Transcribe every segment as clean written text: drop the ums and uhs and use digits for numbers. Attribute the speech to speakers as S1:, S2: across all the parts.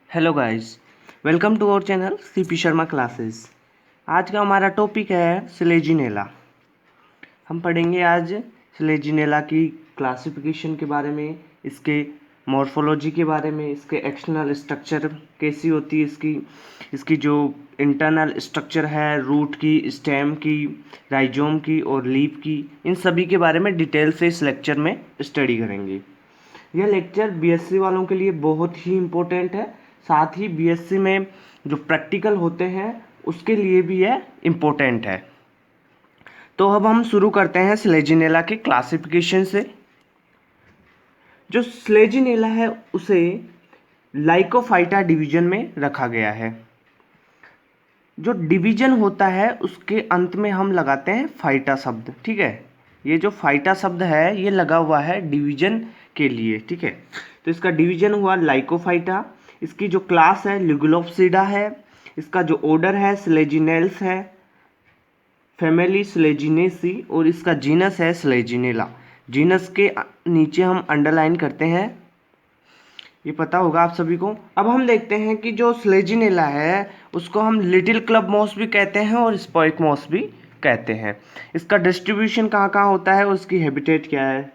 S1: Hello guys, welcome to our channel CP Sharma classes. आज का हमारा टॉपिक है स्लेजिनेला। हम पढ़ेंगे आज स्लेजिनेला की क्लासिफिकेशन के बारे में, इसके मॉर्फोलॉजी के बारे में, इसके एक्सटर्नल स्ट्रक्चर कैसी होती है, इसकी जो इंटरनल स्ट्रक्चर है, रूट की, स्टेम की, राइजोम की और लीफ की, इन सभी के बारे में डिटेल से इस लेक्चर में स्टडी करेंगे। यह लेक्चर बीएससी वालों के लिए बहुत ही इम्पोर्टेंट है, साथ ही बीएससी में जो प्रैक्टिकल होते हैं उसके लिए भी यह इम्पोर्टेंट है। तो अब हम शुरू करते हैं स्लेजिनेला के क्लासिफिकेशन से। जो स्लेजिनेला है उसे लाइकोफाइटा डिवीजन में रखा गया है। जो डिवीजन होता है उसके अंत में हम लगाते हैं फाइटा शब्द, ठीक है। ये जो फाइटा शब्द है ये लगा हुआ है डिवीजन के लिए, ठीक है। तो इसका डिवीजन हुआ लाइकोफाइटा। इसकी जो क्लास है लिगुलोप्सिडा है। इसका जो ऑर्डर है स्लेजिनेल्स है, फैमिली स्लेजिनेसी, और इसका जीनस है स्लेजिनेला। जीनस के नीचे हम अंडरलाइन करते हैं, ये पता होगा आप सभी को। अब हम देखते हैं कि जो स्लेजिनेला है उसको हम लिटिल क्लब मॉस भी कहते हैं और स्पोइक मॉस भी कहते हैं। इसका डिस्ट्रीब्यूशन कहाँ कहाँ होता है और उसकी हैबिटेट क्या है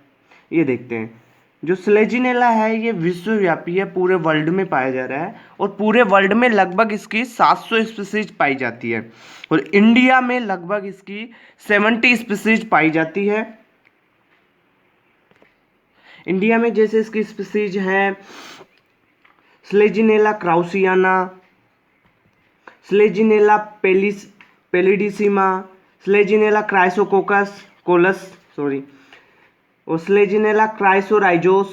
S1: ये देखते हैं। जो स्लेजिनेला है ये विश्वव्यापी है, पूरे वर्ल्ड में पाया जा रहा है और पूरे वर्ल्ड में लगभग इसकी 700 स्पीसीज पाई जाती है और इंडिया में लगभग इसकी 70 स्पीसीज पाई जाती है। इंडिया में जैसे इसकी स्पीसीज हैं स्लेजिनेला क्राउसियाना, स्लेजिनेला पेलिडिसिमा, स्लेजिनेला क्राइसोकोकस कोलस और स्लेजिनेला क्राइसोराइजोस,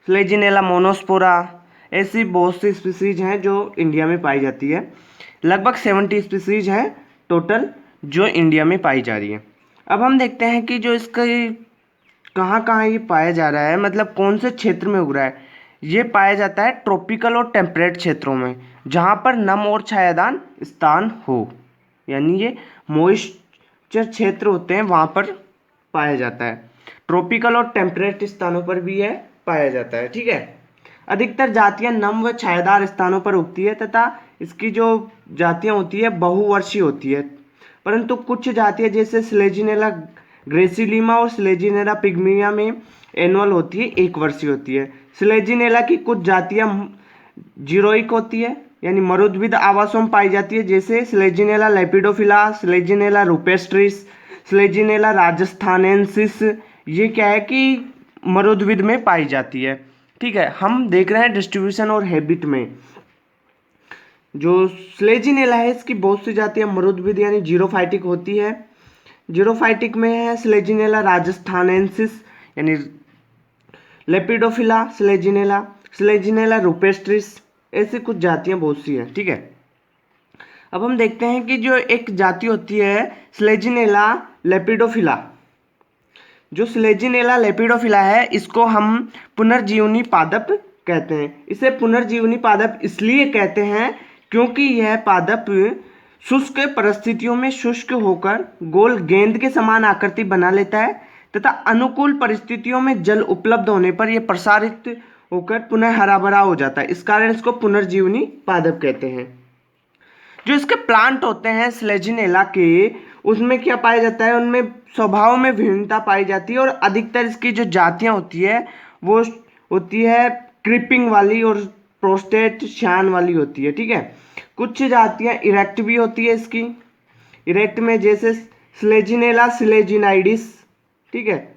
S1: स्लेजिनेला मोनोस्पोरा। ऐसी बहुत सी स्पीसीज हैं जो इंडिया में पाई जाती है। लगभग 70 स्पीसीज हैं टोटल जो इंडिया में पाई जा रही है। अब हम देखते हैं कि जो इसका कहाँ कहाँ ये पाया जा रहा है, मतलब कौन से क्षेत्र में उग रहा है। ये पाया जाता है ट्रॉपिकल और टेम्परेट क्षेत्रों में, जहाँ पर नम और छायादान स्थान हो, यानी ये मॉइस्चर क्षेत्र होते हैं वहाँ पर पाया जाता है। ट्रॉपिकल और टेम्परेट स्थानों पर भी यह पाया जाता है, ठीक है। अधिकतर जातियां नम व छायादार स्थानों पर उगती है तथा इसकी जो जातियां होती है बहुवर्षीय होती है, परंतु कुछ जातियां जैसे स्लेजिनेला ग्रेसिलिमा और स्लेजिनेला पिग्मिया में एनुअल होती है, एक वर्षीय होती है। स्लेजिनेला की कुछ जातियां जीरोइक होती है, यानी मरुद्भिद आवासों में पाई जाती है, जैसे स्लेजिनेला लेपिडोफिला, स्लेजिनेला रूपेस्ट्रिस, स्लेजिनेला राजस्थानेंसिस। ये क्या है कि मरुद्भिद में पाई जाती है, ठीक है। हम देख रहे हैं डिस्ट्रीब्यूशन और हैबिट में। जो स्लेजिनेला है इसकी बहुत सी जातियां मरुद्भिद यानी जीरोफाइटिक होती है। जीरोफाइटिक में है स्लेजिनेला राजस्थानेंसिस यानी लेपिडोफिला, स्लेजिनेला, स्लेजिनेला रूपेस्ट्रिस, ऐसी कुछ जातियां बहुत सी हैं, ठीक है। अब हम देखते हैं कि जो एक जाति होती है स्लेजिनेला लेपिडोफिला। जो स्लेजिनेला लेपिडोफिला है इसको हम पुनर्जीवनी पादप कहते हैं। इसे पुनर्जीवनी पादप इसलिए कहते हैं क्योंकि यह पादप शुष्क परिस्थितियों में शुष्क होकर गोल गेंद के समान आकृति बना लेता है तथा अनुकूल परिस्थितियों में जल उपलब्ध होने पर यह प्रसारित होकर पुनः हरा भरा हो जाता है। इस कारण इसको पुनर्जीवनी पादप कहते हैं। जो इसके प्लांट होते हैं स्लेजिनेला के, उसमें क्या पाया जाता है, उनमें स्वभाव में विभिन्नता पाई जाती है और अधिकतर इसकी जो जातियां होती है वो होती है क्रीपिंग वाली और प्रोस्टेट शान वाली होती है, ठीक है। कुछ जातियां इरेक्ट भी होती है इसकी। इरेक्ट में जैसे स्लेजिनेला स्लेजिनाइडिस, ठीक है।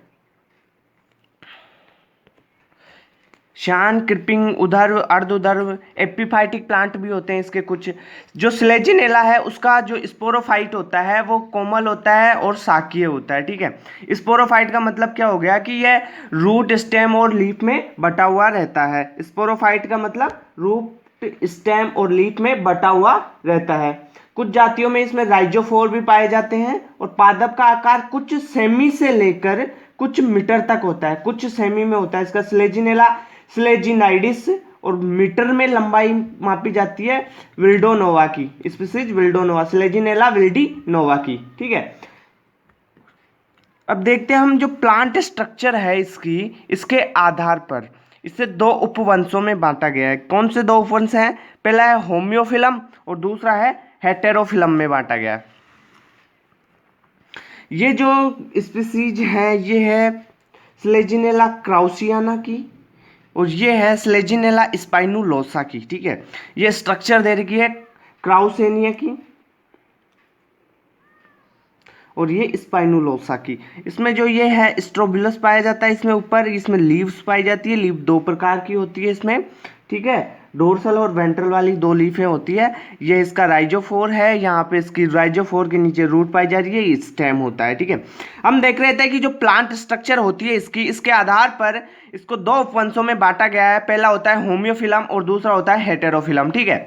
S1: शान, क्रिपिंग, उधर्व, अर्ध उधर्व, एपिफाइटिक प्लांट भी होते हैं इसके कुछ। जो स्लेजिनेला है उसका जो स्पोरोफाइट होता है वो कोमल होता है और शाकीय होता है, ठीक है। स्पोरोफाइट का मतलब क्या हो गया कि यह रूट, स्टेम और लीफ में बटा हुआ रहता है। स्पोरोफाइट का मतलब रूट, स्टेम और लीफ में बटा हुआ रहता है। कुछ जातियों में इसमें राइजोफोर भी पाए जाते हैं और पादप का आकार कुछ सेमी से लेकर कुछ मीटर तक होता है, कुछ सेमी में होता है इसका। स्लेजिनेला स्लेजिनाइडिस और मीटर में लंबाई मापी जाती है विल्डोनोवा की, स्पीसीज विल्डोनोवा, स्लेजिनेला विल्डीनोवा की, ठीक है। अब देखते हैं हम जो प्लांट स्ट्रक्चर है इसकी, इसके आधार पर इसे दो उपवंशों में बांटा गया है। कौन से दो उपवंश हैं? पहला है होम्योफिलम और दूसरा है हेटेरोफिलम में बांटा गया है। ये जो स्पीसीज है ये है स्लेजिनेला क्राउसियाना की और ये है स्लेजिनेला स्पाइनुलोसा की। ठीक है, ये स्ट्रक्चर दे रखी है क्राउसेनिया की और ये स्पाइनुलोसा की। इसमें जो ये है स्ट्रोबिलस पाया जाता है, इसमें ऊपर इसमें लीव्स पाई जाती है। लीव दो प्रकार की होती है इसमें, ठीक है, डोर्सल और वेंट्रल वाली दो लीफें होती है। ये इसका राइजोफोर है, यहाँ पे इसकी राइजोफोर के नीचे रूट पाई जा रही है, स्टेम होता है। ठीक है, हम देख रहे थे कि जो प्लांट स्ट्रक्चर होती है इसकी, इसके आधार पर इसको दो उपवंशों में बांटा गया है। पहला होता है होम्योफिलम और दूसरा होता है हेटेरोफिलम। ठीक है,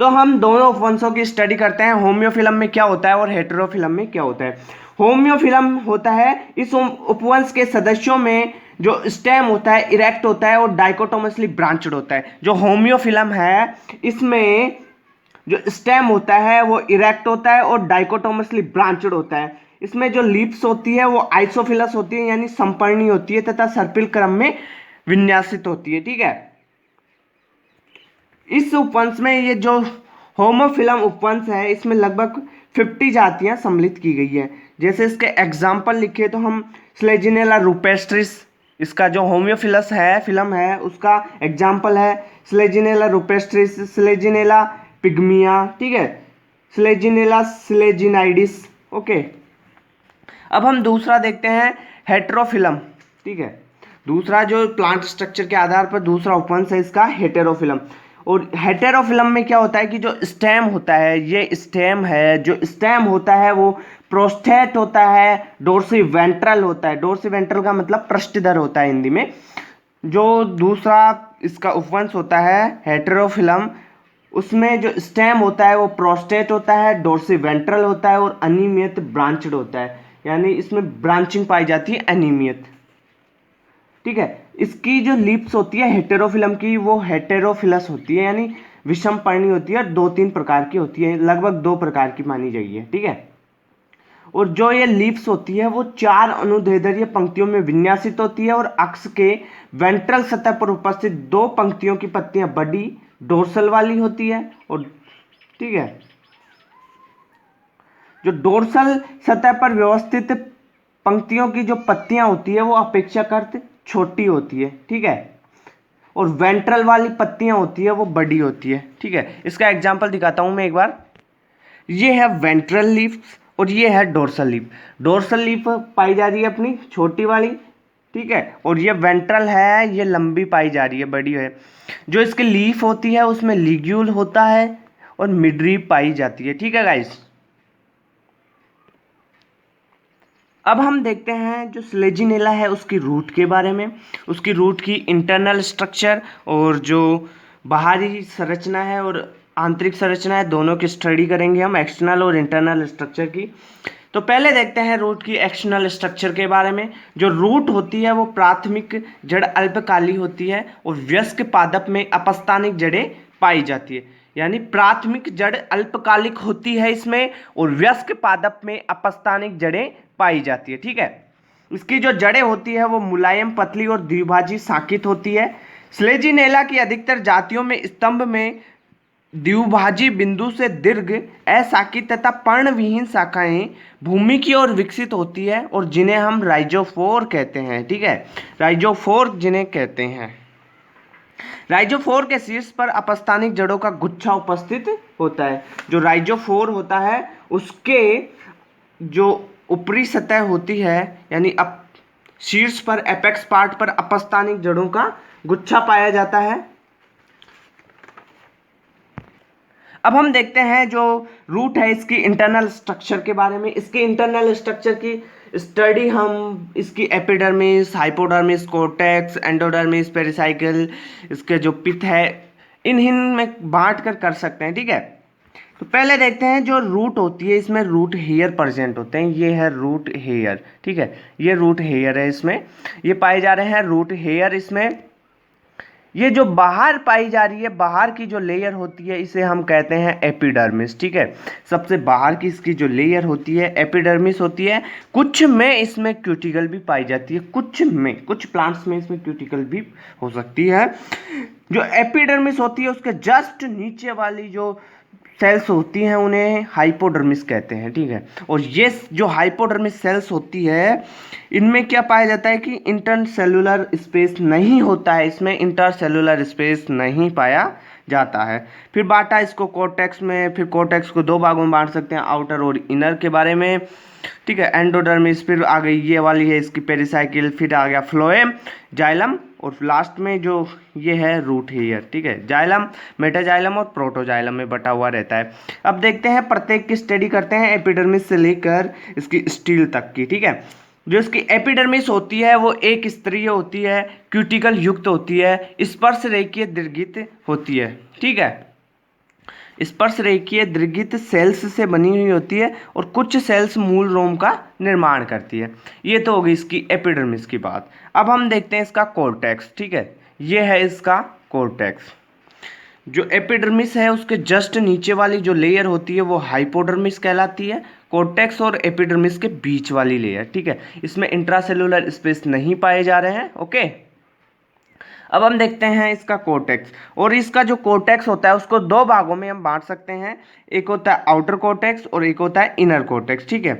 S1: तो हम दोनों उपवंशों की स्टडी करते हैं, होम्योफिलम में क्या होता है और हेटेरोफिलम में क्या होता है। होम्योफिलम होता है इस उपवंश के सदस्यों में जो स्टेम होता है इरेक्ट होता है और डाइकोटोमसली ब्रांचड होता है। जो होम्योफिलम है इसमें जो स्टेम होता है वो इरेक्ट होता है और डाइकोटोमसली ब्रांचड होता है। इसमें जो लीव्स होती है वो आइसोफिलस होती है यानी संपर्णी होती है तथा सर्पिल क्रम में विन्यासित होती है। ठीक है, इस उपवंश में ये जो होमोफिलम उपवंश है इसमें लगभग 50 जातियां सम्मिलित की गई है। जैसे इसके एग्जाम्पल लिखे तो हम स्लेजिनेला रूपेस्ट्रिस, इसका जो होम्योफिलस है फिलम है उसका एग्जाम्पल है स्लेजिनेला रूपेस्ट्रिस, स्लेजिनेला पिग्मिया, ठीक है, स्लेजिनेला स्लेजिनाइडिस। ओके, अब हम दूसरा देखते हैं हेटेरोफिलम। ठीक है, दूसरा जो प्लांट स्ट्रक्चर के आधार पर दूसरा उपवंश है इसका हेटेरोफिलम। और हेटेरोफिलम में क्या होता है कि जो स्टेम होता है, ये स्टेम है, जो स्टेम होता है वो प्रोस्टेट होता है, डोर्सी वेंट्रल होता है। डोर्सी वेंट्रल का मतलब पृष्ठधर होता है हिंदी में। जो दूसरा इसका उपवंश होता है हेटेरोफिलम, उसमें जो स्टेम होता है वो प्रोस्टेट होता है, डोर्सी वेंट्रल होता है और अनियमित ब्रांचड होता है, यानी इसमें ब्रांचिंग पाई जाती है अनियमित। ठीक है, इसकी जो लीप्स होती है हेटेरोफिलम की वो हेटेरोफिलस होती है यानी विषम पर्णी होती है, दो तीन प्रकार की होती है, लगभग दो प्रकार की मानी जाइए। ठीक है, और जो ये लीप्स होती है वो चार अनुदैर्ध्य पंक्तियों में विन्यासित होती है और अक्ष के वेंट्रल सतह पर उपस्थित दो पंक्तियों की पत्तियां बड़ी डोर्सल वाली होती है। और ठीक है, जो डोर्सल सतह पर व्यवस्थित पंक्तियों की जो पत्तियां होती है वो अपेक्षाकृत छोटी होती है। ठीक है, और वेंट्रल वाली पत्तियां होती है वो बड़ी होती है। ठीक है, इसका एग्जांपल दिखाता हूं मैं एक बार। ये है वेंट्रल लीफ और ये है डोर्सल लीफ। डोर्सल लीफ पाई जा रही है अपनी छोटी वाली, ठीक है, और ये वेंट्रल है, ये लंबी पाई जा रही है, बड़ी है। जो इसकी लीफ होती है उसमें लिग्यूल होता है और मिडरीप पाई जाती है। ठीक है गाइस, अब हम देखते हैं जो स्लेजिनेला है उसकी रूट के बारे में, उसकी रूट की इंटरनल स्ट्रक्चर और जो बाहरी संरचना है और आंतरिक संरचना है दोनों की स्टडी करेंगे हम, एक्सटर्नल और इंटरनल स्ट्रक्चर की। तो पहले देखते हैं रूट की एक्सटर्नल स्ट्रक्चर के बारे में। जो रूट होती है वो प्राथमिक जड़ अल्पकाली होती है और वयस्क पादप में अपस्थानिक जड़ें पाई जाती है, यानी प्राथमिक जड़ अल्पकालिक होती है इसमें और वयस्क पादप में अपस्थानिक जड़ें पाई जाती है। ठीक है, इसकी जो जड़ें होती है वो मुलायम, पतली और द्विभाजी शाखित होती है। स्लेजिनेला की अधिकतर जातियों में स्तंभ में द्विभाजी बिंदु से दीर्घ अशाखित तथा पर्णविहीन शाखाएं भूमि की ओर विकसित होती है और जिन्हें हम राइजोफोर कहते हैं। ठीक है, राइजोफोर जिन्हें कहते हैं। राइजोफोर के शीर्ष पर अपस्थानिक जड़ों का गुच्छा उपस्थित होता है। जो राइजोफोर होता है उसके जो ऊपरी सतह होती है यानी शीर्ष पर एपेक्स पार्ट पर अपस्थानिक जड़ों का गुच्छा पाया जाता है। अब हम देखते हैं जो रूट है इसकी इंटरनल स्ट्रक्चर के बारे में। इसकी इंटरनल स्ट्रक्चर की स्टडी हम इसकी epidermis, hypodermis, cortex, endodermis, pericycle, इसके जो पिथ है इन में बांट कर सकते हैं। ठीक है, तो पहले देखते हैं जो रूट होती है, इसमें रूट हेयर प्रेजेंट होते हैं। ये है रूट हेयर, ठीक है, ये रूट हेयर है, इसमें ये पाए जा रहे हैं रूट हेयर। इसमें ये जो बाहर पाई जा रही है, बाहर की जो लेयर होती है, इसे हम कहते हैं एपिडर्मिस। ठीक है, सबसे बाहर की इसकी जो लेयर होती है एपिडर्मिस होती है। कुछ में इसमें क्यूटिकल भी पाई जाती है, कुछ प्लांट्स में इसमें क्यूटिकल भी हो सकती है। जो एपिडर्मिस होती है उसके जस्ट नीचे वाली जो सेल्स होती हैं उन्हें हाइपोडर्मिस कहते हैं। ठीक है, और ये जो हाइपोडर्मिस सेल्स होती है, इनमें क्या पाया जाता है कि इंटरसेलुलर स्पेस नहीं होता है, इसमें इंटरसेलुलर स्पेस नहीं पाया जाता है। फिर बांटा इसको कोर्टेक्स में, फिर कोर्टेक्स को दो भागों में बांट सकते हैं, आउटर और इनर के बारे में। ठीक है, एंडोडर्मिस, फिर आ गई ये वाली है इसकी पेरिसाइकिल, फिर आ गया फ्लोएम, जाइलम, और लास्ट में जो ये है रूट हेयर। ठीक है, जाइलम, मेटाजाइलम और प्रोटोजाइलम में बटा हुआ रहता है। अब देखते हैं, प्रत्येक की स्टडी करते हैं एपिडर्मिस से लेकर इसकी स्टील तक की। ठीक है, जो इसकी एपिडर्मिस होती है वो एक स्तरीय होती है, क्यूटिकल युक्त होती है, स्पर्श रेखीय दीर्घित होती है। ठीक है, स्पर्श रेखीय दीर्घित सेल्स से बनी हुई होती है और कुछ सेल्स मूल रोम का निर्माण करती है। ये तो होगी इसकी एपिडर्मिस की बात। अब हम देखते हैं इसका कोर्टेक्स। ठीक है, ये है इसका कोर्टेक्स। जो एपिडर्मिस है उसके जस्ट नीचे वाली जो लेयर होती है वो हाइपोडर्मिस कहलाती है, कोर्टेक्स और एपिडर्मिस के बीच वाली लेयर। ठीक है, इसमें इंट्रासेलुलर स्पेस नहीं पाए जा रहे हैं। ओके, अब हम देखते हैं इसका कोर्टेक्स। और इसका जो कोर्टेक्स होता है उसको दो भागों में हम बांट सकते हैं, एक होता है आउटर कोर्टेक्स और एक होता है इनर कोर्टेक्स। ठीक है,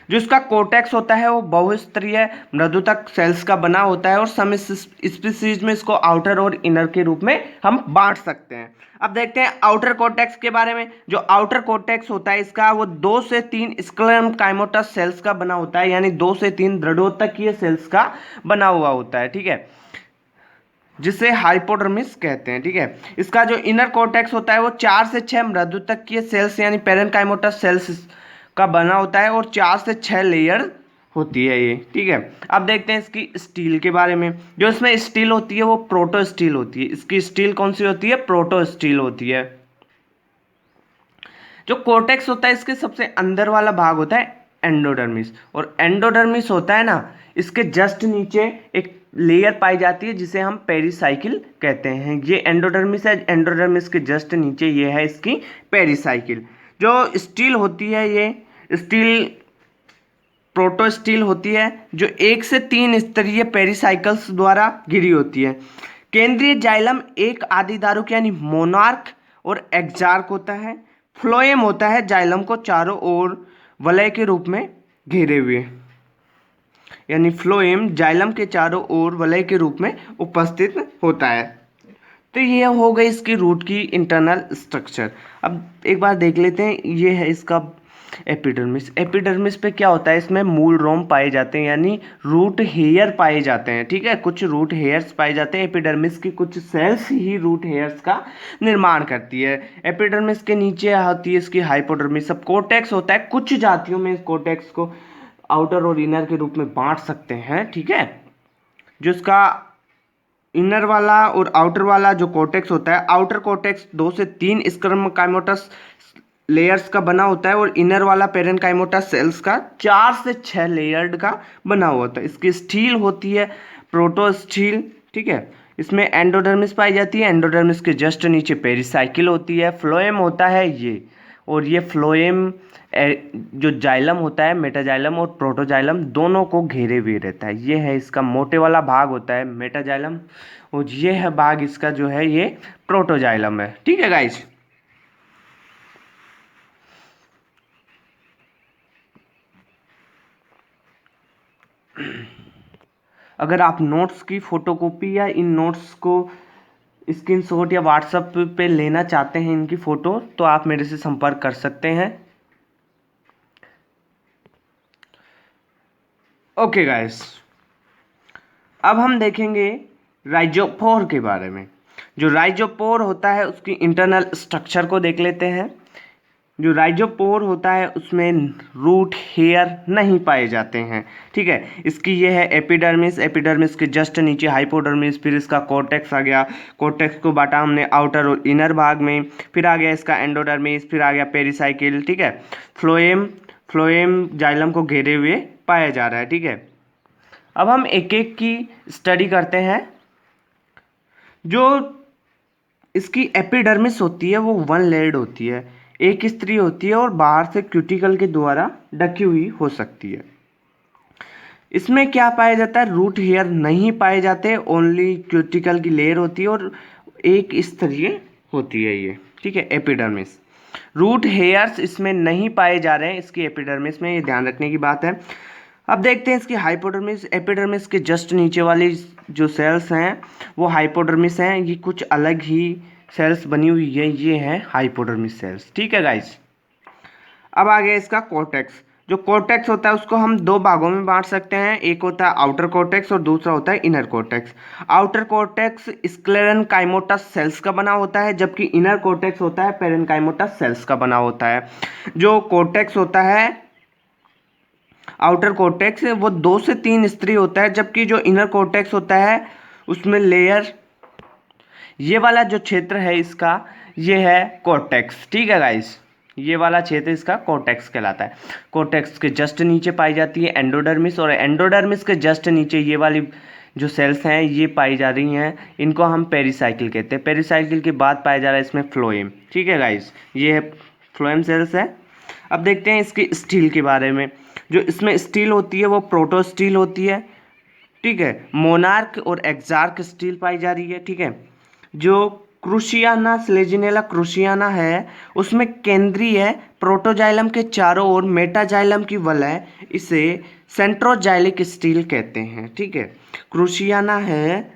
S1: जो इसका कोर्टेक्स होता है वो बहुस्तरीय मृदुतक सेल्स का बना होता है और सम स्पीसीज में इसको आउटर और इनर के रूप में हम बांट सकते हैं। अब देखते हैं आउटर कोर्टेक्स के बारे में। जो आउटर कोर्टेक्स होता है इसका वो 2 से 3 स्क्लेरम काइमोटस सेल्स का बना होता है, यानी 2 से 3 दृढ़ोत्तकीय सेल्स का बना हुआ होता है। ठीक है, जिसे हाइपोडर्मिस कहते हैं। ठीक है, इसका जो इनर कोर्टेक्स होता है वो 4 से 6 मृदुतकीय सेल्स यानी पेरेनकाइमोटस सेल्स का बना होता है और 4 से 6 लेयर होती है ये। ठीक है, अब देखते हैं इसकी स्टील के बारे में। जो इसमें स्टील होती है वो प्रोटो स्टील होती है। इसकी स्टील कौन सी होती है? प्रोटो स्टील होती है। जो कोर्टेक्स होता है इसके सबसे अंदर वाला भाग होता है एंडोडर्मिस, और एंडोडर्मिस होता है ना, इसके जस्ट नीचे एक लेयर पाई जाती है जिसे हम पेरिसाइकिल कहते हैं। ये एंडोडर्मिस है, एंडोडर्मिस के जस्ट नीचे ये है इसकी पेरिसाइकिल। जो स्टील होती है ये स्टील प्रोटो स्टील होती है जो 1 से 3 स्तरीय पेरिसाइकल्स द्वारा घिरी होती है। केंद्रीय जाइलम एक आदिधारुक यानी मोनार्क और एक्जार्क होता है। फ्लोएम होता है जाइलम को चारों ओर वलय के रूप में घेरे हुए, यानी फ्लोएम जाइलम के चारों ओर वलय के रूप में उपस्थित होता है। तो ये हो गई इसकी रूट की इंटरनल स्ट्रक्चर। अब एक बार देख लेते हैं, ये है इसका एपिडर्मिस। एपिडर्मिस पे क्या होता है, इसमें मूल रोम पाए जाते हैं यानी रूट हेयर पाए जाते हैं। ठीक है, कुछ रूट हेयर्स पाए जाते हैं। एपिडर्मिस की कुछ सेल्स ही रूट हेयर्स का निर्माण करती है। एपिडर्मिस के नीचे होती है इसकी हाइपोडर्मिस। सब कोर्टेक्स होता है, कुछ जातियों में इस कोर्टेक्स को आउटर और इनर के रूप में बांट सकते हैं। ठीक है, जो इसका इनर वाला और आउटर वाला जो कोर्टेक्स होता है, आउटर कोर्टेक्स 2 से 3 स्क्लेरोकाइमोटस लेयर्स का बना होता है और इनर वाला पेरेनकाइमोटस सेल्स का 4 से 6 लेयर्ड का बना हुआ होता है। इसकी स्टील होती है प्रोटो स्टील। ठीक है, इसमें एंडोडर्मिस पाई जाती है, एंडोडर्मिस के जस्ट नीचे पेरिसाइकिल होती है। फ्लोएम होता है ये, और ये फ्लोएम जो जाइलम होता है, मेटाजाइलम और प्रोटोजाइलम दोनों को घेरे हुए रहता है। ये है इसका मोटे वाला भाग होता है मेटाजाइलम, और ये है भाग इसका जो है ये प्रोटोजाइलम है। ठीक है गाइज, अगर आप नोट्स की फोटोकॉपी या इन नोट्स को स्क्रीनशॉट या व्हाट्सएप पे लेना चाहते हैं इनकी फ़ोटो, तो आप मेरे से संपर्क कर सकते हैं। ओके गाइस, अब हम देखेंगे राइजोपोर के बारे में। जो राइजोपोर होता है उसकी इंटरनल स्ट्रक्चर को देख लेते हैं। जो राइजोपोर होता है उसमें रूट हेयर नहीं पाए जाते हैं। ठीक है, इसकी ये है एपिडर्मिस, एपिडर्मिस के जस्ट नीचे हाइपोडर्मिस, फिर इसका कोर्टेक्स आ गया। कोर्टेक्स को बांटा हमने आउटर और इनर भाग में, फिर आ गया इसका एंडोडर्मिस, फिर आ गया पेरिसाइकिल। ठीक है, फ्लोएम जाइलम को घेरे हुए पाया जा रहा है। ठीक है, अब हम एक एक की स्टडी करते हैं। जो इसकी एपिडर्मिस होती है वो वन लेयर्ड होती है, एक स्त्री होती है और बाहर से क्यूटिकल के द्वारा ढकी हुई हो सकती है। इसमें क्या पाया जाता है, रूट हेयर नहीं पाए जाते, ओनली क्यूटिकल की लेयर होती है और एक स्तरीय होती है ये, ठीक है, एपिडर्मिस। रूट हेयर्स इसमें नहीं पाए जा रहे हैं इसकी एपिडर्मिस में, ये ध्यान रखने की बात है। अब देखते हैं इसकी हाइपोडर्मिस। एपिडर्मिस के जस्ट नीचे वाली जो सेल्स हैं वो हाइपोडर्मिस हैं, ये कुछ अलग ही सेल्स बनी हुई है, ये है हाइपोडर्मिस सेल्स, ठीक है गाइस। अब आ गया इसका कॉर्टेक्स। जो कॉर्टेक्स होता है उसको हम दो भागों में बांट सकते हैं, एक होता है आउटर कॉर्टेक्स और दूसरा होता है inner cortex. Outer cortex sclerenchymatous cells का बना होता है, जबकि इनर कॉर्टेक्स होता है पेरेनकाइमोटस सेल्स का बना होता है। जो कॉर्टेक्स होता है आउटर कॉर्टेक्स वो 2 से 3 स्तरीय होता है, जबकि जो इनर कॉर्टेक्स होता है उसमें लेयर, ये वाला जो क्षेत्र है इसका ये है कॉर्टेक्स, ठीक है गाइस। ये वाला क्षेत्र इसका कॉर्टेक्स कहलाता है। कॉर्टेक्स के जस्ट नीचे पाई जाती है एंडोडर्मिस, और एंडोडर्मिस के जस्ट नीचे ये वाली जो सेल्स हैं ये पाई जा रही हैं, इनको हम पेरिसाइकिल कहते हैं। पेरिसाइकिल के बाद पाया जा रहा है इसमें फ्लोएम, ठीक है गाइस, ये है फ्लोएम सेल्स है। अब देखते हैं इसकी स्टील के बारे में। जो इसमें स्टील होती है वो प्रोटो स्टील होती है, ठीक है। मोनार्क और एक्सार्क स्टील पाई जा रही है, ठीक है। जो क्रूशियाना स्लेजिनेला क्रूशियाना है उसमें केंद्रीय प्रोटोजाइलम के चारों ओर मेटाजाइलम की वलय, इसे सेंट्रोजाइलिक स्टील कहते हैं, ठीक है। क्रूशियाना है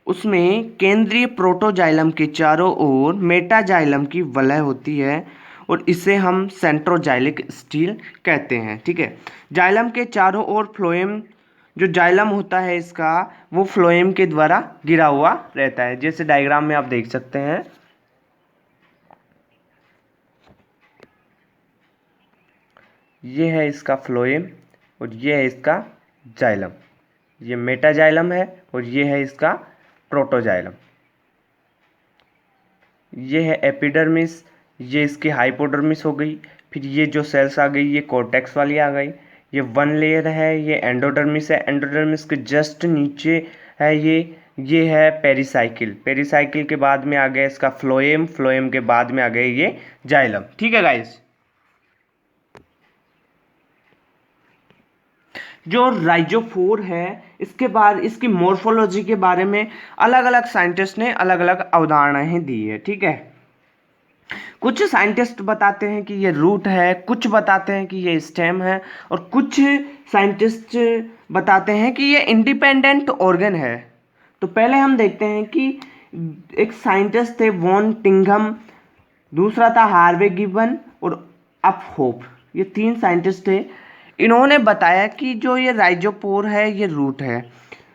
S1: उसमें केंद्रीय प्रोटोजाइलम के चारों ओर मेटाजाइलम की वलय होती है और इसे हम सेंट्रोजाइलिक स्टील कहते हैं, ठीक है। जाइलम के चारों ओर फ्लोएम, जो जाइलम होता है इसका वो फ्लोएम के द्वारा गिरा हुआ रहता है, जैसे डायग्राम में आप देख सकते हैं। ये है इसका फ्लोएम और ये है इसका जाइलम, ये मेटाजाइलम है और ये है इसका प्रोटोजाइलम। ये है एपिडर्मिस, ये इसकी हाइपोडर्मिस हो गई। फिर ये जो सेल्स आ गई ये कॉर्टेक्स वाली आ गई। ये वन लेयर है, ये एंडोडर्मिस है, एंडोडर्मिस के जस्ट नीचे है ये है पेरिसाइकिल। पेरिसाइकिल के बाद में आ गया इसका फ्लोएम, फ्लोएम के बाद में आ गए ये जाइलम, ठीक है गाइस। जो राइजोफोर है इसके बाद इसकी मॉर्फोलॉजी के बारे में अलग अलग साइंटिस्ट ने अलग अलग अवधारणाएं दी है, ठीक है। कुछ साइंटिस्ट बताते हैं कि ये रूट है, कुछ बताते हैं कि ये स्टेम है, और कुछ साइंटिस्ट बताते हैं कि ये इंडिपेंडेंट ऑर्गन है। तो पहले हम देखते हैं कि एक साइंटिस्ट थे वॉन टिंघम, दूसरा था हार्वे गिबन और अपहोप, ये 3 साइंटिस्ट थे। इन्होंने बताया कि जो ये राइजोपोर है ये रूट है।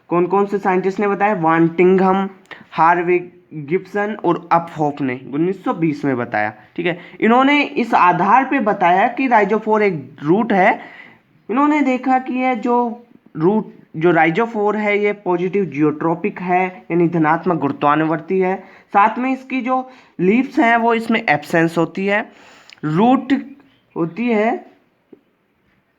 S1: कौन कौन से साइंटिस्ट ने बताया, वॉन टिंघम, हार्वे गिब्सन और अपहोप ने 1920 में बताया, ठीक है। इन्होंने इस आधार पे बताया कि राइजोफोर एक रूट है। इन्होंने देखा कि ये जो रूट जो राइजोफोर है ये पॉजिटिव जियोट्रॉपिक है, यानी धनात्मक गुरुत्वानुवर्ती है। साथ में इसकी जो लीव्स हैं वो इसमें एब्सेंस होती है। रूट होती है,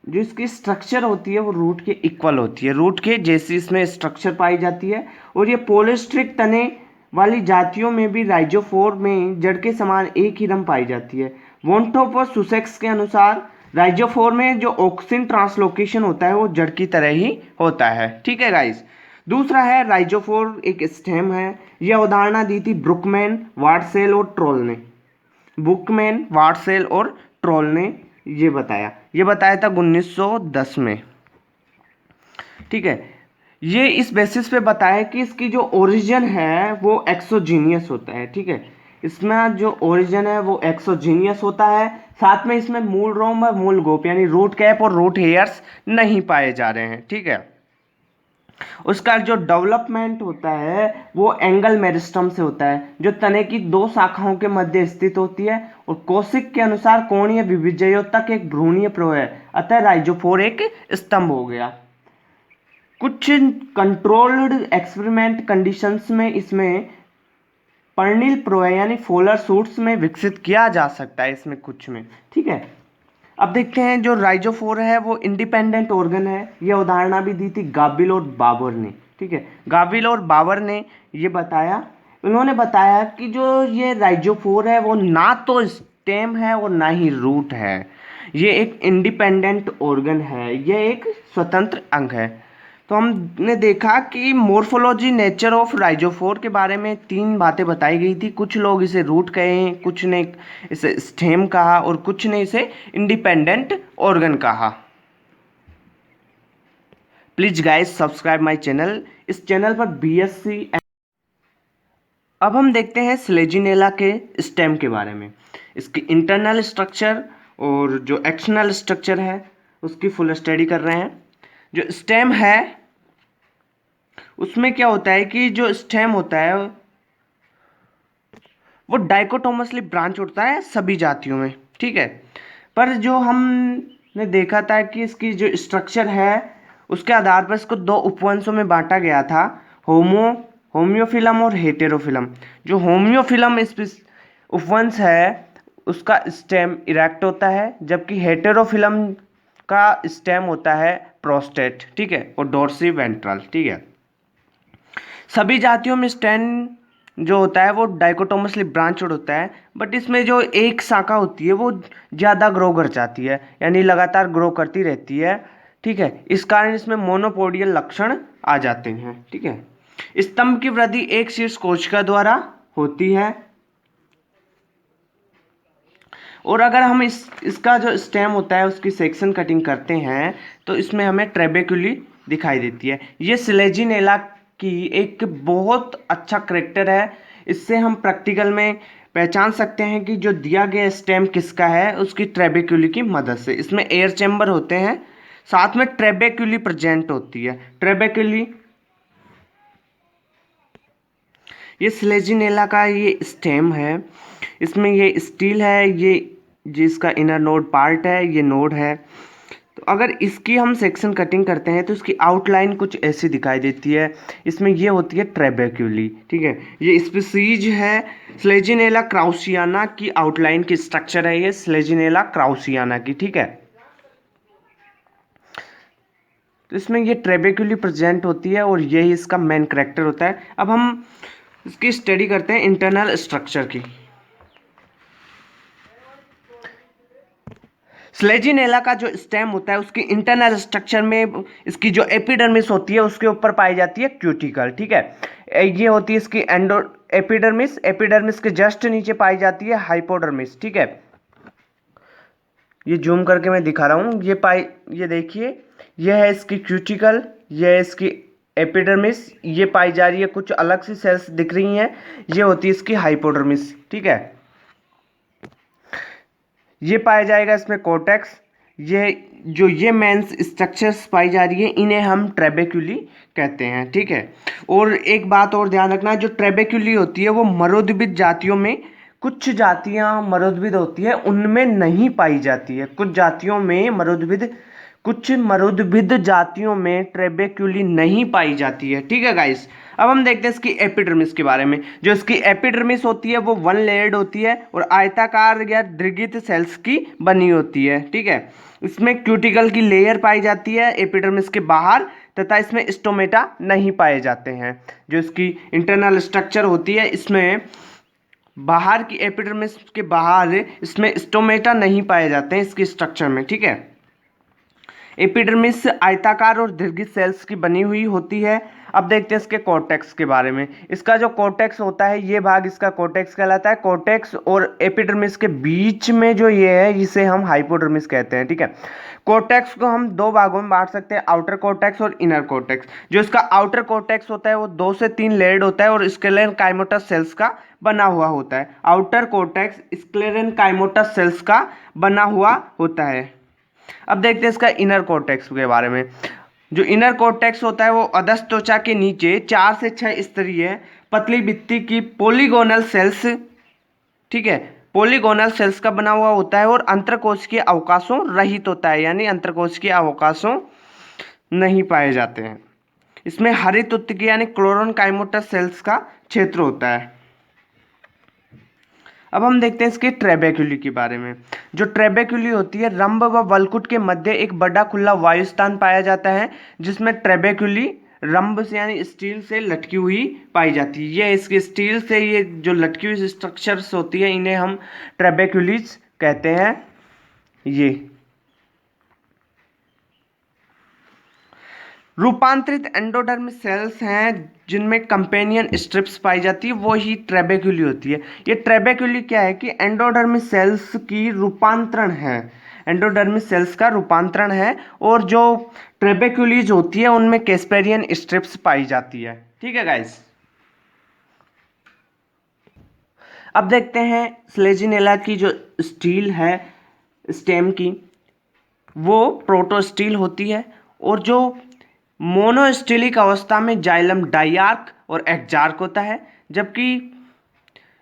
S1: जो इसकी स्ट्रक्चर होती है वो रूट के इक्वल होती है, रूट के जैसी इसमें स्ट्रक्चर पाई जाती है। और ये पोलिस्ट्रिक तने वाली जातियों में भी राइजोफोर में जड़ के समान एक ही रंग पाई जाती है। वॉन्टोप और सुसेक्स के अनुसार राइजोफोर में जो ऑक्सिन ट्रांसलोकेशन होता है वो जड़ की तरह ही होता है, ठीक है गाइस। दूसरा है राइजोफोर एक स्टेम है। यह अवधारणा दी थी ब्रुकमैन, वार्टसेल और ट्रोल ने। बुकमैन, वार्टसेल और ट्रोल ने ये बताया था 1910 में, ठीक है। ये इस बेसिस पे बताया कि इसकी जो ओरिजिन है वो एक्सोजीनियस होता है, ठीक है। इसमें जो ओरिजिन है वो एक्सोजीनियस होता है। साथ में इसमें मूल रोम और मूल गोप यानी रूट कैप और रूट हेयर्स नहीं पाए जा रहे हैं, ठीक है। उसका जो डेवलपमेंट होता है वो एंगल मेरिस्टम से होता है, जो तने की 2 शाखाओं के मध्य स्थित होती है। और कोशिक के अनुसार कोणीय विभिजयों तक एक भ्रूणीय प्रवाह है, अतः राइजोफोर एक स्तंभ हो गया। कुछ कंट्रोल्ड एक्सपेरिमेंट कंडीशंस में इसमें पर्णिल प्रवाह यानी फोलर सूट्स में विकसित किया जा सकता है, इसमें कुछ में, ठीक है। अब देखते हैं जो राइजोफोर है वो इंडिपेंडेंट ऑर्गन है। यह अवधारणा भी दी थी गाबिल और बाबर ने, ठीक है। गाविल और बावर ने ये बताया, उन्होंने बताया कि जो ये राइजोफोर है वो ना तो स्टेम है और ना ही रूट है, ये एक इंडिपेंडेंट ऑर्गन है, ये एक स्वतंत्र अंग है। तो हमने देखा कि मोर्फोलॉजी नेचर ऑफ राइजोफोर के बारे में 3 बातें बताई गई थी। कुछ लोग इसे रूट कहे, कुछ ने इसे स्टेम कहा और कुछ ने इसे इंडिपेंडेंट ऑर्गन कहा। Please guys subscribe my channel. इस चैनल पर बीएससी। अब हम देखते हैं स्लेजिनेला के स्टेम के बारे में। इसकी इंटरनल स्ट्रक्चर और जो एक्सटर्नल स्ट्रक्चर है उसकी फुल स्टडी कर रहे हैं। जो स्टेम है उसमें क्या होता है कि जो स्टेम होता है वो डाइकोटोमसली ब्रांच होता है सभी जातियों में, ठीक है। पर जो हमने देखा था कि इसकी जो स्ट्रक्चर है उसके आधार पर इसको 2 उपवंशों में बांटा गया था, होम्योफिलम और हेटेरोफिलम। जो होम्योफिलम उपवंश है उसका स्टेम इरेक्ट होता है, जबकि हेटेरोफिलम का स्टेम होता है प्रोस्टेट, ठीक है, और डोर्सी वेंट्रल, ठीक है। सभी जातियों में स्टेम जो होता है वो डाइकोटोमसली ब्रांचड होता है, बट इसमें जो एक शाखा होती है वो ज़्यादा ग्रो कर जाती है, यानी लगातार ग्रो करती रहती है, ठीक है। इस कारण इसमें मोनोपोडियल लक्षण आ जाते हैं, ठीक है। स्तंभ की वृद्धि एक शीर्ष कोशिका द्वारा होती है। और अगर हम इसका जो स्टेम होता है उसकी सेक्शन कटिंग करते हैं तो इसमें हमें ट्रेबेक्युली दिखाई देती है। ये स्लेजिनेला की एक बहुत अच्छा करेक्टर है। इससे हम प्रैक्टिकल में पहचान सकते हैं कि जो दिया गया स्टेम किसका है उसकी ट्रेबेक्युली की मदद से। इसमें एयर चैम्बर होते हैं, साथ में ट्रेबेक्युली प्रेजेंट होती है। ट्रेबेक्युली ये स्लेजिनेला का ये स्टेम है, इसमें ये स्टील है, ये जिसका इनर नोड पार्ट है, ये नोड है। तो अगर इसकी हम सेक्शन कटिंग करते हैं तो इसकी आउटलाइन कुछ ऐसी दिखाई देती है। इसमें ये होती है ट्रेबेक्युली, ठीक है। ये स्पीसीज है स्लेजिनेला क्राउसियाना की आउटलाइन की स्ट्रक्चर है, ये स्लेजिनेला क्राउसियाना की, ठीक है। तो इसमें ये ट्रेबेक्युली प्रेजेंट होती है और यही इसका मेन कैरेक्टर होता है। अब हम इसकी स्टडी करते हैं इंटरनल स्ट्रक्चर की। स्लेजिनेला का जो स्टेम होता है उसकी इंटरनल स्ट्रक्चर में इसकी जो एपिडर्मिस होती है उसके ऊपर पाई जाती है क्यूटिकल, ठीक है। ये होती है इसकी एंडो एपिडर्मिस, एपिडर्मिस के जस्ट नीचे पाई जाती है हाइपोडर्मिस, ठीक है। ये जूम करके मैं दिखा रहा हूँ, ये देखिए, ये है इसकी क्यूटिकल, ये है इसकी एपिडर्मिस, ये पाई जा रही है, कुछ अलग सी सेल्स दिख रही हैं, ये होती है इसकी हाइपोडर्मिस, ठीक है। ये पाया जाएगा इसमें कोर्टेक्स। ये मेंस स्ट्रक्चर्स पाई जा रही है इन्हें हम ट्रेबेक्युली कहते हैं, ठीक है। और एक बात और ध्यान रखना, जो ट्रेबेक्युली होती है वो मरोद्भिद जातियों में, कुछ जातियां मरोद्भिद होती है उनमें नहीं पाई जाती है। कुछ मरुद्भिद जातियों में ट्रेबेक्युली नहीं पाई जाती है, ठीक है गाइस। अब हम देखते हैं इसकी एपिडर्मिस के बारे में। जो इसकी एपिडर्मिस होती है वो 1 लेयर्ड होती है और आयताकार या दीर्घित सेल्स की बनी होती है, ठीक है। इसमें क्यूटिकल की लेयर पाई जाती है एपिडर्मिस के बाहर, तथा इसमें स्टोमेटा नहीं पाए जाते हैं। जो इसकी इंटरनल स्ट्रक्चर होती है इसमें बाहर की एपिडर्मिस के बाहर इसमें स्टोमेटा नहीं पाए जाते हैं इसकी स्ट्रक्चर में, ठीक है। एपिडर्मिस आयताकार और दीर्घित सेल्स की बनी हुई होती है। अब देखते हैं इसके कॉर्टेक्स के बारे में। इसका जो कॉर्टेक्स होता है ये भाग इसका कॉर्टेक्स कहलाता है। कॉर्टेक्स और एपिडर्मिस के बीच में जो ये है इसे हम हाइपोडर्मिस कहते हैं, ठीक है। कॉर्टेक्स को हम 2 भागों में बांट सकते हैं, आउटर कॉर्टेक्स और इनर कॉर्टेक्स। जो इसका आउटर कॉर्टेक्स होता है वो 2 से 3 लेयर्ड होता है और स्क्लेरेनकाइमोटस सेल्स का बना हुआ होता है। आउटर कॉर्टेक्स स्क्लेरेनकाइमोटस सेल्स का बना हुआ होता है। अब देखते हैं इसका इनर कॉर्टेक्स के बारे में। जो इनर कॉर्टेक्स होता है वो अधस्थ त्वचा के नीचे 4 से 6 स्तरीय पतली भित्ति की पॉलीगोनल सेल्स, ठीक है, पॉलीगोनल सेल्स का बना हुआ होता है और अंतरकोशिकीय अवकाशों रहित होता है, यानी अंतरकोशिकीय अवकाशों नहीं पाए जाते हैं। इसमें हरित उत्तकी यानी क्लोरेनकाइमोटस सेल्स का क्षेत्र होता है। अब हम देखते हैं इसके ट्रेबेक्युली के बारे में। जो ट्रेबेक्युली होती है रंभ व वल्कुट के मध्य एक बड़ा खुला वायुस्थान पाया जाता है जिसमें ट्रेबेक्युली रंब से यानी स्टील से लटकी हुई पाई जाती है। ये इसके स्टील से ये जो लटकी हुई स्ट्रक्चर्स होती है इन्हें हम ट्रेबेक्युलिस कहते हैं। ये रूपांतरित एंडोडर्मिस सेल्स हैं जिनमें कंपेनियन स्ट्रिप्स पाई जाती है, वो ही ट्रेबेक्युली होती है। ये ट्रेबेक्युली क्या है कि एंडोडर्मिस सेल्स की रूपांतरण है, एंडोडर्मिस सेल्स का रूपांतरण है, और जो ट्रेबेक्युलीज होती है उनमें कैस्पेरियन स्ट्रिप्स पाई जाती है। ठीक है गाइस, अब देखते हैं स्लेजिनेला की जो स्टील है स्टेम की, वो प्रोटोस्टील होती है, और जो मोनोस्टिलिक अवस्था में जाइलम डाइआर्क और एक्जार्क होता है, जबकि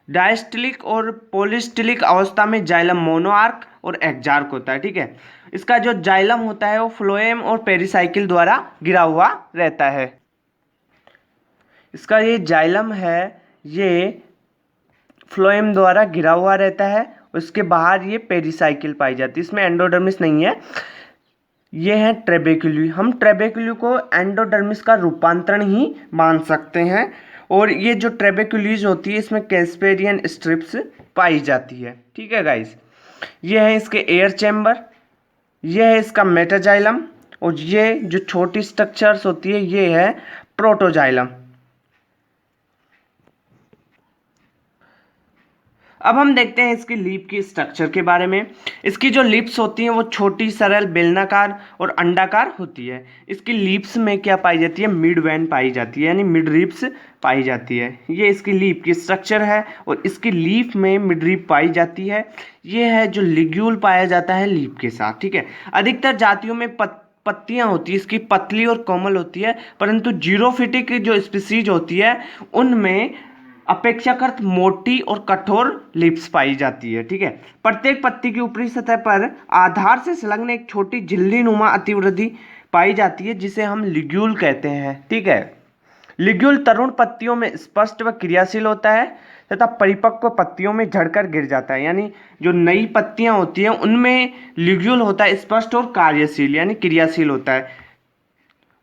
S1: डायस्टिलिक और पॉलीस्टिलिक अवस्था में जाइलम मोनोआर्क और एक्जार्क होता है। ठीक है, इसका जो जाइलम होता है वो फ्लोएम और पेरिसाइकिल द्वारा गिरा हुआ रहता है। इसका ये जाइलम है ये फ्लोएम द्वारा घिरा हुआ रहता है, उसके बाहर ये पेरिसाइकिल पाई जाती है, इसमें एंडोडर्मिस नहीं है। ये है ट्रेबेक्युली। हम ट्रेबेक्युली को एंडोडर्मिस का रूपांतरण ही मान सकते हैं, और ये जो ट्रेबेक्युलीज होती है इसमें कैस्पेरियन स्ट्रिप्स पाई जाती है। ठीक है गाइस, ये है इसके एयर चैम्बर, ये है इसका मेटाजाइलम, और ये जो छोटी स्ट्रक्चर्स होती है ये है प्रोटोजाइलम। अब हम देखते हैं इसकी लीप की स्ट्रक्चर के बारे में। इसकी जो लिप्स होती हैं वो छोटी, सरल, बेलनाकार और अंडाकार होती है। इसकी लिप्स में क्या पाई जाती है, मिड वेन पाई जाती है, यानी मिड रिप्स पाई जाती है। ये इसकी लीप की स्ट्रक्चर है, और इसकी लीफ में मिड रिप पाई जाती है। ये है जो लिग्यूल पाया जाता है लीप के साथ। ठीक है, अधिकतर जातियों में पत्तियां होती है इसकी पतली और कोमल होती है, परंतु जीरोफिटिक जो स्पीसीज होती है उनमें अपेक्षाकृत मोटी और कठोर लिप्स पाई जाती है। ठीक है, प्रत्येक पत्ती की ऊपरी सतह पर आधार से संलग्न एक छोटी झिल्ली नुमा अतिवृद्धि पाई जाती है, जिसे हम लिग्यूल कहते हैं। ठीक है, लिग्यूल तरुण पत्तियों में स्पष्ट व क्रियाशील होता है तथा परिपक्व पत्तियों में झड़कर गिर जाता है। यानी जो नई पत्तियां होती हैं उनमें लिग्यूल होता है स्पष्ट और कार्यशील यानी क्रियाशील होता है,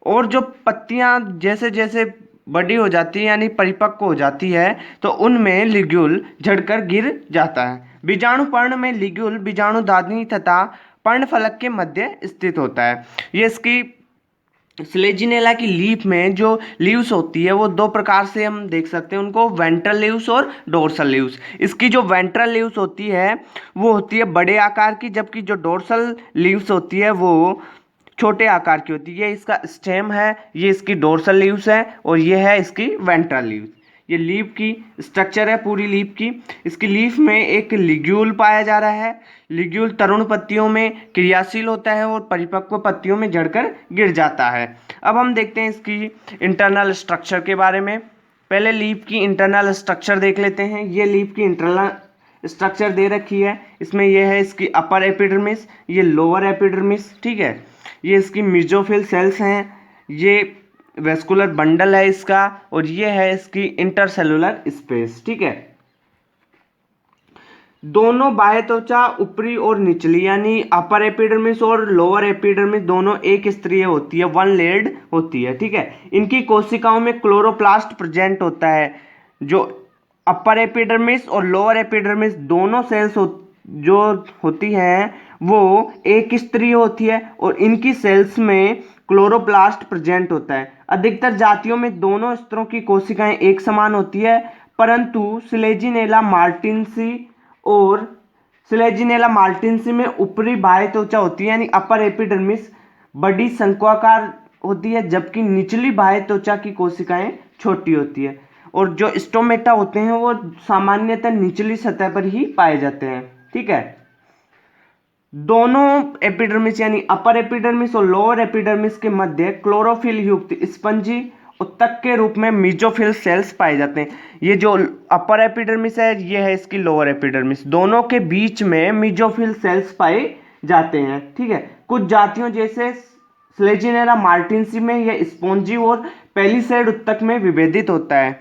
S1: और जो पत्तियां जैसे जैसे बड़ी हो जाती है यानी परिपक्व हो जाती है तो उनमें लिग्यूल झड़कर गिर जाता है। बीजाणु पर्ण में लिग्यूल बीजाणुधानी तथा पर्णफलक के मध्य स्थित होता है। ये इसकी स्लेजिनेला की लीफ में जो लीव्स होती है वो दो प्रकार से हम देख सकते हैं उनको, वेंट्रल लीव्स और डोर्सल लीव्स। इसकी जो वेंट्रल लीव्स होती है वो होती है बड़े आकार की, जबकि जो डोर्सल लीव्स होती है वो छोटे आकार की होती है। ये इसका स्टेम है, ये इसकी डोर्सल लीव्स है, और ये है इसकी वेंट्रल लीव्स। ये लीफ की स्ट्रक्चर है पूरी लीफ की। इसकी लीफ में एक लिग्यूल पाया जा रहा है। लिग्यूल तरुण पत्तियों में क्रियाशील होता है और परिपक्व पत्तियों में झड़कर गिर जाता है। अब हम देखते हैं इसकी इंटरनल स्ट्रक्चर के बारे में। पहले लीफ की इंटरनल स्ट्रक्चर देख लेते हैं। ये लीफ की इंटरनल स्ट्रक्चर दे रखी है। इसमें यह है इसकी अपर एपिडर्मिस, ये लोअर एपिडर्मिस। ठीक है, ये इसकी मेसोफिल सेल्स हैं, ये वेस्कुलर बंडल है इसका, और ये है इसकी इंटरसेलुलर स्पेस। ठीक है, दोनों बाह्य त्वचा ऊपरी और निचली यानी अपर एपिडर्मिस और लोअर एपिडर्मिस दोनों एक स्तरीय होती है, वन लेयर्ड होती है। ठीक है, इनकी कोशिकाओं में क्लोरोप्लास्ट प्रेजेंट होता है। जो अपर एपिडर्मिस और लोअर एपिडर्मिस दोनों सेल्स जो होती हैं वो एक स्तरीय होती है, और इनकी सेल्स में क्लोरोप्लास्ट प्रेजेंट होता है। अधिकतर जातियों में दोनों स्तरों की कोशिकाएं एक समान होती है, परंतु स्लेजिनेला मार्टिनसी में ऊपरी बाह्य त्वचा होती है यानी अपर एपिडर्मिस बड़ी शंक्वाकार होती है, जबकि निचली बाह्य त्वचा की कोशिकाएं छोटी होती है, और जो स्टोमेटा होते हैं वो सामान्यतः निचली सतह पर ही पाए जाते हैं। ठीक है, दोनों एपिडर्मिस यानी अपर एपिडर्मिस और लोअर एपिडर्मिस के मध्य क्लोरोफिल युक्त स्पंजी उत्तक के रूप में मेसोफिल सेल्स पाए जाते हैं। ये जो अपर एपिडर्मिस है ये है इसकी लोअर एपिडर्मिस, दोनों के बीच में मेसोफिल सेल्स पाए जाते हैं। ठीक है, कुछ जातियों जैसे स्लेजिनेला मार्टिनसी में यह स्पॉन्जी और पेलिसेड उत्तक में विभेदित होता है।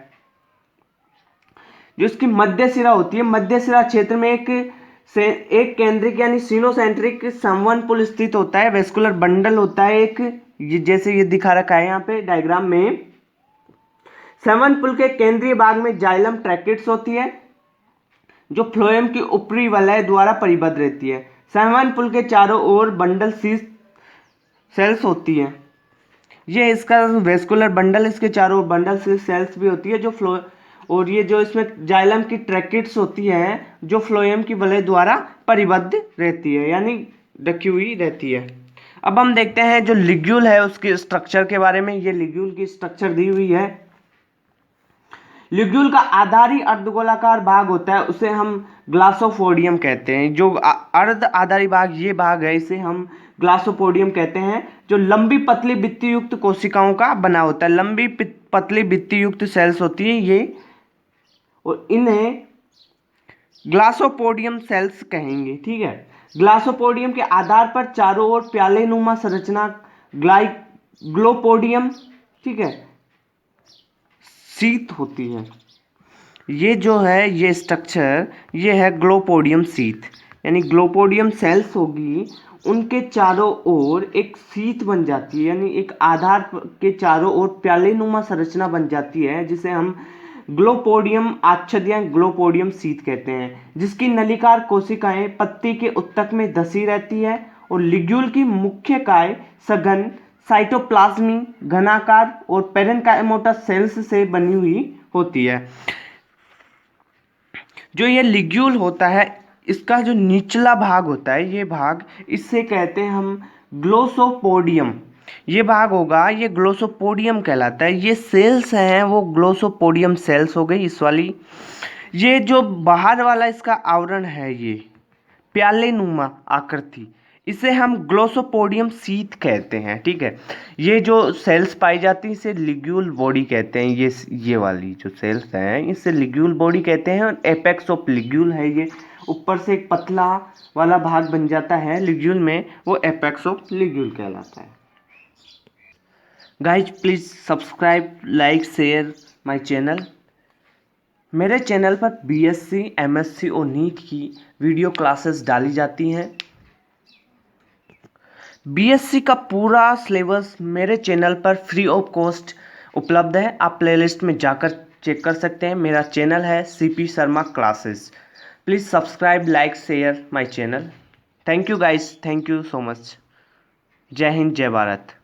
S1: जो इसकी मध्य सिरा होती है, मध्य सिरा क्षेत्र में एक केंद्रिक यानी सीनोसेंट्रिक संवहन पुल स्थित होता है, वेस्कुलर बंडल होता है एक ये जैसे ये दिखा रखा है यहाँ पे डायग्राम में, स्तनपुल के केंद्रीय भाग में जाइलम ट्रैकिट्स होती है जो फ्लोएम की ऊपरी वलय द्वारा परिबद्ध रहती है। स्तनपुल के चारों ओर बंडल शीथ सेल्स होती है। ये इसका वेस्कुलर बंडल, इसके चारों बंडल शीथ सेल्स भी होती है जो फ्लो, और ये जो इसमें जाइलम की ट्रैकिट्स होती है जो फ्लोएम की वलय द्वारा परिबद्ध रहती है, यानी ढकी हुई रहती है। अब हम देखते हैं जो लिग्यूल है उसके स्ट्रक्चर के बारे में। ये लिग्यूल की स्ट्रक्चर दी हुई है। लिग्यूल का आधारी अर्धगोलाकार भाग होता है, उसे हम ग्लासोपोडियम कहते हैं। जो अर्ध आधारी भाग ये भाग है, इसे हम ग्लासोपोडियम कहते हैं, जो लंबी पतली भित्ति युक्त कोशिकाओं का बना होता है। लंबी पतली भित्ति युक्त सेल्स होती है ये, और इन्हें ग्लासोपोडियम सेल्स कहेंगे। ठीक है, ग्लासोपोडियम के आधार पर चारों ओर प्यालेनुमा संरचना ग्लोपोडियम, ठीक है, शीत होती है। ये जो है ये स्ट्रक्चर, ये है ग्लोपोडियम शीत, यानी ग्लोपोडियम सेल्स होगी, उनके चारों ओर एक शीत बन जाती है, यानी एक आधार के चारों ओर प्यालेनुमा संरचना बन जाती है, जिसे हम ग्लोपोडियम आच्छद या ग्लोपोडियम शीत कहते हैं, जिसकी नलिकार कोशिकाएं पत्ती के उत्तक में धसी रहती है। और लिग्यूल की मुख्य काय सघन साइटोप्लाज्मी घनाकार और पेरेन्काइमोटस सेल्स से बनी हुई होती है। जो ये लिग्यूल होता है, इसका जो निचला भाग होता है, ये भाग, इससे कहते हैं हम ग्लोसोपोडियम। ये भाग होगा, ये ग्लोसोपोडियम कहलाता है। ये सेल्स हैं वो ग्लोसोपोडियम सेल्स हो गई इस वाली। ये जो बाहर वाला इसका आवरण है, ये प्यालेनुमा आकृति, इसे हम ग्लोसोपोडियम शीथ कहते हैं। ठीक है, ये जो सेल्स पाई जाती हैं इसे लिग्यूल बॉडी कहते हैं। ये वाली जो सेल्स हैं इसे लिग्यूल बॉडी कहते हैं। और एपेक्स ऑफ लिग्यूल है ये, ऊपर से एक पतला वाला भाग बन जाता है लिग्यूल में, वो एपेक्स ऑफ लिग्यूल कहलाता है। Guys please subscribe, like, share my channel. मेरे चैनल पर बीएससी, एमएससी और नीट की वीडियो क्लासेस डाली जाती हैं। बीएससी का पूरा सिलेबस मेरे चैनल पर फ्री ऑफ कॉस्ट उपलब्ध है। आप प्लेलिस्ट में जाकर चेक कर सकते हैं। मेरा चैनल है CP Sharma classes. Please subscribe, like, share my channel. Thank you guys, thank you so much. जय हिंद, जय भारत।